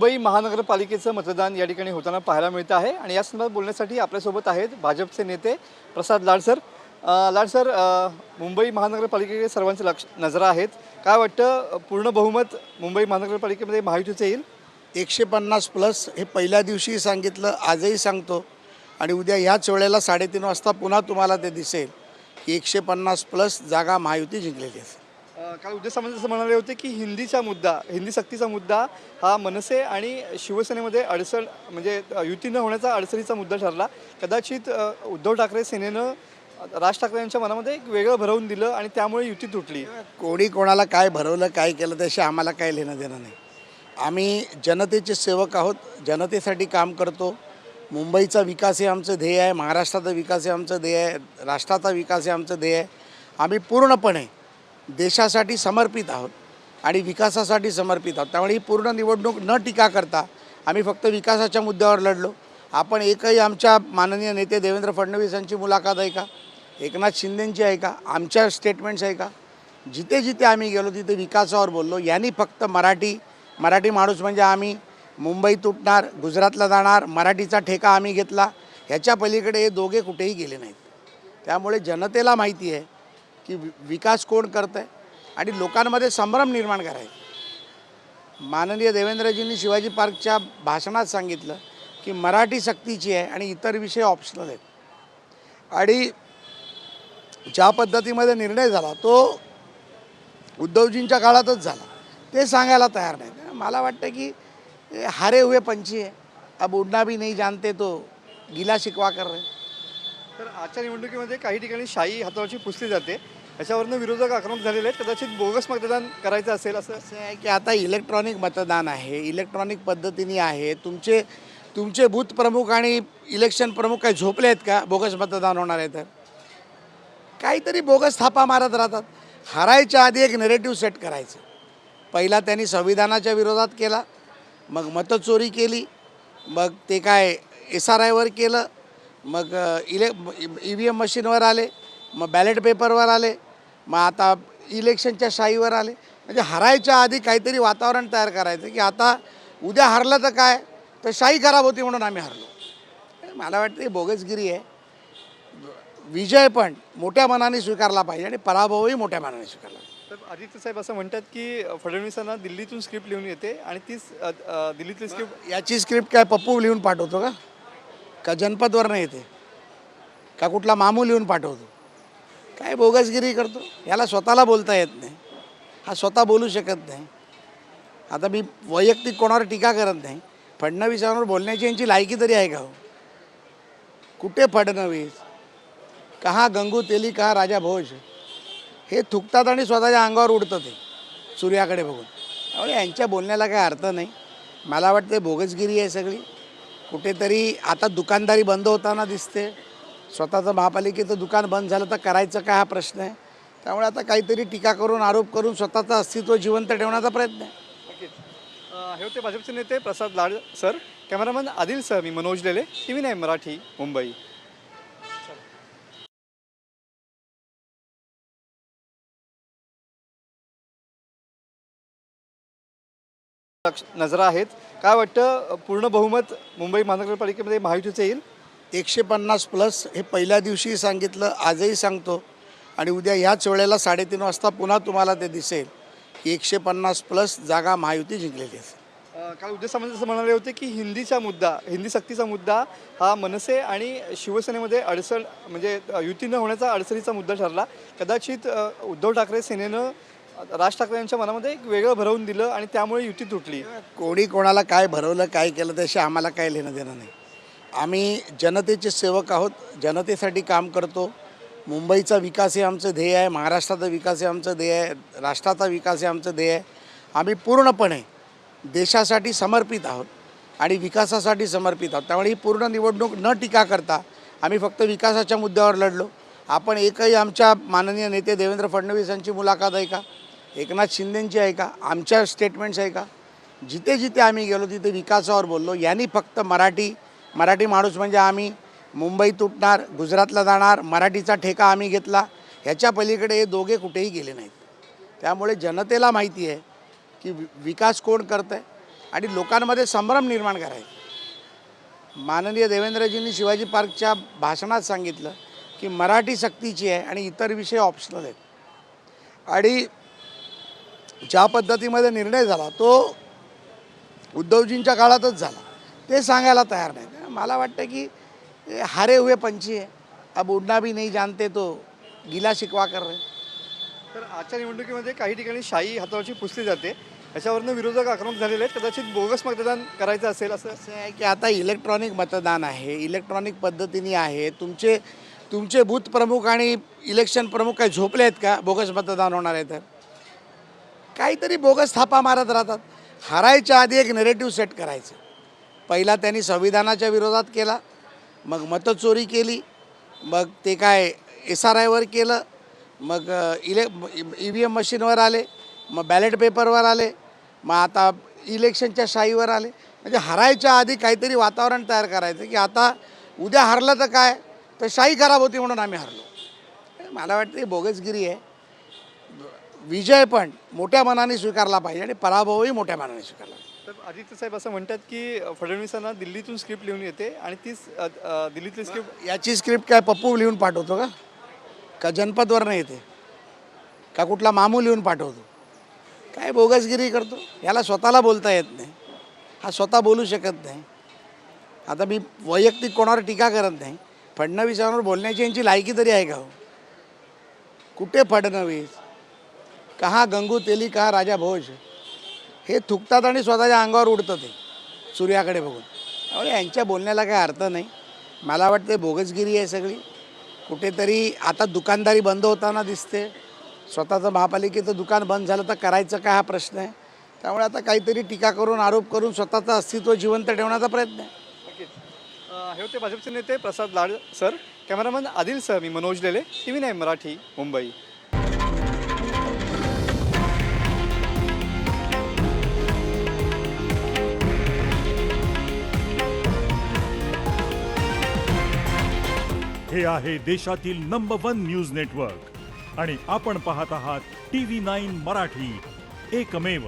मुंबई महानगरपालिकेचं मतदान या ठिकाणी होताना पाहायला मिळतं आहे आणि या संदर्भात बोलण्यासाठी आपल्यासोबत आहेत भाजपचे नेते प्रसाद लाड सर. मुंबई महानगरपालिकेकडे सर्वांचे नजर आहेत. काय वाटतं, पूर्ण बहुमत मुंबई महानगरपालिकेमध्ये महायुतीचे येईल? 150 प्लस हे पहिल्या दिवशी सांगितलं, आजही सांगतो आणि उद्या ह्याच वेळेला 3:30 वाजता पुन्हा तुम्हाला ते दिसेल की 150 प्लस जागा महायुती जिंकलेली आहे. काल उद्देशामध्ये असं म्हणाले होते की हिंदी सक्तीचा मुद्दा हा मनसे आणि शिवसेनेमध्ये अडचण म्हणजे युती न होण्याचा अडचणीचा मुद्दा ठरला. कदाचित उद्धव ठाकरे सेनेनं राज ठाकरे यांच्या मनामध्ये एक वेगळं भरवून दिलं आणि त्यामुळे युती तुटली. कोणी कोणाला काय भरवलं काय केलं त्याशी आम्हाला काय लेणं देणं नाही. आम्ही जनतेचे सेवक आहोत, जनतेसाठी काम करतो. मुंबईचा विकास हे आमचं ध्येय आहे, महाराष्ट्राचा विकास हे आमचं ध्येय आहे, राष्ट्राचा विकास हे आमचं ध्येय आहे. आम्ही पूर्णपणे देशासाठी समर्पित आहोत आणि विकासासाठी समर्पित आहोत. त्यामुळे ही पूर्ण निवडणूक न टीका करता आम्ही फक्त विकासाच्या मुद्द्यावर लढलो. आपण एकही आमच्या माननीय नेते देवेंद्र फडणवीस यांची मुलाखत आहे का, एकनाथ शिंदेंची आहे का, आमच्या स्टेटमेंट्स आहे का? जिथे जिथे आम्ही गेलो तिथे विकासावर बोललो. यांनी फक्त मराठी माणूस म्हणजे आम्ही मुंबई तुटणार, गुजरातला जाणार, मराठीचा ठेका आम्ही घेतला, ह्याच्या पलीकडे हे दोघे कुठेही गेले नाहीत. त्यामुळे जनतेला माहिती आहे की विकास कोण करतं आहे आणि लोकांमध्ये संभ्रम निर्माण करायचा. माननीय देवेंद्रजींनी शिवाजी पार्कच्या भाषणात सांगितलं की मराठी सक्तीची आहे आणि इतर विषय ऑप्शनल आहेत. आणि ज्या पद्धतीमध्ये निर्णय झाला तो उद्धवजींच्या काळातच झाला, ते सांगायला तयार नाही. मला वाटतं की हारे हुए पंछी है, अब उड़ना भी नहीं जानते तो गिला शिकवा कर रहे. तर आजच्या निवडणुकीमध्ये काही ठिकाणी शाई हातावरची पुसली जाते, याच्यावरनं विरोधक आक्रमक झालेले आहेत. कदाचित बोगस मतदान करायचं असेल असं आहे की आता इलेक्ट्रॉनिक मतदान आहे, इलेक्ट्रॉनिक पद्धतीने आहे. तुमचे बूथ प्रमुख आणि इलेक्शन प्रमुख काही झोपले आहेत का बोगस मतदान होणार आहे तर? काहीतरी बोगस थापा मारत राहतात. हरायच्या आधी एक नेरेटिव्ह सेट करायचं. पहिला त्यांनी संविधानाच्या विरोधात केला, मग मतचोरी केली, मग ते काय SRIवर केलं, मग EVM मशीनवर आले, मग बॅलेट पेपरवर आले, मग आता इलेक्शनच्या शाईवर आले. म्हणजे हरायच्या आधी काहीतरी वातावरण तयार करायचं की आता उद्या हरलं तर काय, तर शाही खराब होती म्हणून आम्ही हरलो. मला वाटतं ही बोगसगिरी आहे. विजय पण मोठ्या मनाने स्वीकारला पाहिजे आणि पराभवही मोठ्या मनाने स्वीकारला पाहिजे. तर आदित्य साहेब असं म्हणतात की फडणवीसांना दिल्लीतून स्क्रिप्ट लिहून येते आणि तीच दिल्लीतली स्क्रिप्ट, याची स्क्रिप्ट काय पप्पू लिहून पाठवतो का जनपदवरनं येते का कुठला मामू लिहून पाठवतो? काय बोगसगिरी करतो? याला स्वतःला बोलता येत नाही, हा स्वतः बोलू शकत नाही. आता मी वैयक्तिक कोणावर टीका करत नाही. फडणवीसांवर बोलण्याची यांची लायकी तरी आहे का हो? कुठे फडणवीस, कहा गंगू तेली, कहा राजा भोज, हे थुकतात आणि स्वतःच्या अंगावर उडतं ते सूर्याकडे बघून. त्यामुळे यांच्या बोलण्याला काय अर्थ नाही. मला वाटतं बोगसगिरी आहे सगळी. कुठेतरी आता दुकानदारी बंद होताना दिसते. स्वतःचं महापालिकेचं दुकान बंद झालं तर करायचं काय हा प्रश्न आहे. त्यामुळे आता काहीतरी टीका करून आरोप करून स्वतःचं अस्तित्व जिवंत ठेवण्याचा प्रयत्न आहे. हे होते भाजपचे नेते Prasad Lad sir. Cameraman Adil sir, मी मनोज लेले, TV9 मराठी, मुंबई. नजर आहेत. काय वाटतं, पूर्ण बहुमत मुंबई महानगरपालिकेमध्ये महायुतीचे येईल? 150 प्लस हे पहिल्या दिवशी सांगितलं, आजही सांगतो आणि उद्या ह्याच वेळेला 3:30 वाजता पुन्हा तुम्हाला ते दिसेल की 150 प्लस जागा महायुती जिंकलेली आहे. काल उद्देशामध्ये असं म्हणाले होते की हिंदी सक्तीचा मुद्दा हा मनसे आणि शिवसेनेमध्ये अडचण म्हणजे युती न होण्याचा अडचणीचा मुद्दा ठरला. कदाचित उद्धव ठाकरे सेनेनं राज ठाकरे यांच्या मनामध्ये एक वेगळं भरवून दिलं आणि त्यामुळे युती तुटली. कोणी कोणाला काय भरवलं काय केलं त्याशी आम्हाला काय लेणं देणं नाही. आम्ही जनतेचे सेवक आहोत, जनतेसाठी काम करतो. मुंबईचा विकास हे आमचं ध्येय आहे, महाराष्ट्राचा विकास हे आमचं ध्येय आहे, राष्ट्राचा विकास हे आमचं ध्येय आहे. आम्ही पूर्णपणे देशासाठी समर्पित आहोत आणि विकासासाठी समर्पित आहोत. त्यामुळे ही पूर्ण निवडणूक न टीका करता आम्ही फक्त विकासाच्या मुद्द्यावर लढलो. आपण एकही आमच्या माननीय नेते देवेंद्र फडणवीस यांची मुलाखत आहे का, एकनाथ शिंदेंची आहे का, आमच्या स्टेटमेंट्स आहे का? जिथे जिथे आम्ही गेलो तिथे विकासावर बोललो. यांनी फक्त मराठी माणूस म्हणजे आम्ही मुंबई तुटणार, गुजरातला जाणार, मराठीचा ठेका आम्ही घेतला, ह्याच्या पलीकडे हे दोघे कुठेही गेले नाहीत. त्यामुळे जनतेला माहिती आहे की विकास कोण करतं आहे आणि लोकांमध्ये संभ्रम निर्माण करायचा। माननीय देवेंद्रजींनी शिवाजी पार्कच्या भाषणात सांगितलं की मराठी सक्तीची आहे आणि इतर विषय ऑप्शनल आहेत। आणि ज्या पद्धतीमध्ये निर्णय झाला तो उद्धवजींच्या काळातच झाला, ते सांगायला तयार नाही। मला वाटतं की हारे हुए पंछी है, अब उड़ना भी नहीं जानते तो गिला शिकवा कर रहे। तर आजच्या निवडणुकीमध्ये काही ठिकाणी शाई हातावरची पुसली जाते, याच्यावरनं विरोधक आक्रमक झालेले आहेत। कदाचित बोगस मतदान करायचं असेल असं असं आहे की आता इलेक्ट्रॉनिक मतदान आहे, इलेक्ट्रॉनिक पद्धतीने आहे। तुमचे बूथ प्रमुख आणि इलेक्शन प्रमुख काही झोपले आहेत का बोगस मतदान होणार आहे तर? काहीतरी बोगस थापा मारत राहतात। हारायच्या आधी एक नेरेटिव्ह सेट करायचं। पहिला त्यांनी संविधानाच्या विरोधात केला, मग मतचोरी केली, मग ते काय SRIवर केलं, मग EVM मशीनवर आले, मग बॅलेट पेपरवर आले, मग आता इलेक्शनच्या शाईवर आले। म्हणजे हारायच्या आधी काहीतरी वातावरण तयार करायचं की आता उद्या हरलं तर काय, तर शाही खराब होती म्हणून आम्ही हरलो। मला वाटतं ही बोगसगिरी आहे। विजय पण मोठ्या मनाने स्वीकारला पाहिजे आणि पराभवही मोठ्या मनाने स्वीकारला पाहिजे। तर आदित्य साहेब असं म्हणतात की फडणवीसांना दिल्लीतून स्क्रिप्ट लिहून येते आणि तीच दिल्लीतली स्क्रिप्ट याची स्क्रिप्ट काय पप्पू लिहून पाठवतो का जनपदवरनं येते का कुठला मामू लिहून पाठवतो? काय बोगसगिरी करतो? याला स्वतःला बोलता येत नाही, हा स्वतः बोलू शकत नाही। आता मी वैयक्तिक कोणावर टीका करत नाही, फडणवीसांवर बोलण्याची यांची लायकी तरी आहे का हो? कुठे फडणवीस, कहा गंगू तेली, कहा राजा भोज, हे थुकतात आणि स्वतःच्या अंगावर उडतं ते सूर्याकडे बघून। त्यामुळे यांच्या बोलण्याला काय अर्थ नाही। मला वाटतं बोगसगिरी आहे सगळी। कुठेतरी आता दुकानदारी बंद होताना दिसते, स्वतःचं महापालिकेचं दुकान बंद झालं तर करायचं काय हा प्रश्न आहे। त्यामुळे आता काहीतरी टीका करून आरोप करून स्वतःचं अस्तित्व जिवंत ठेवण्याचा प्रयत्न आहे। नक्कीच हे होते भाजपचे नेते Prasad Lad sir. Cameraman Adil sir, मी मनोज लेले, TV9 मराठी, मुंबई। हे आहे देशातील नंबर 1 न्यूज नेटवर्क आणि आपण पाहत आहात TV9 मराठी, एकमेव।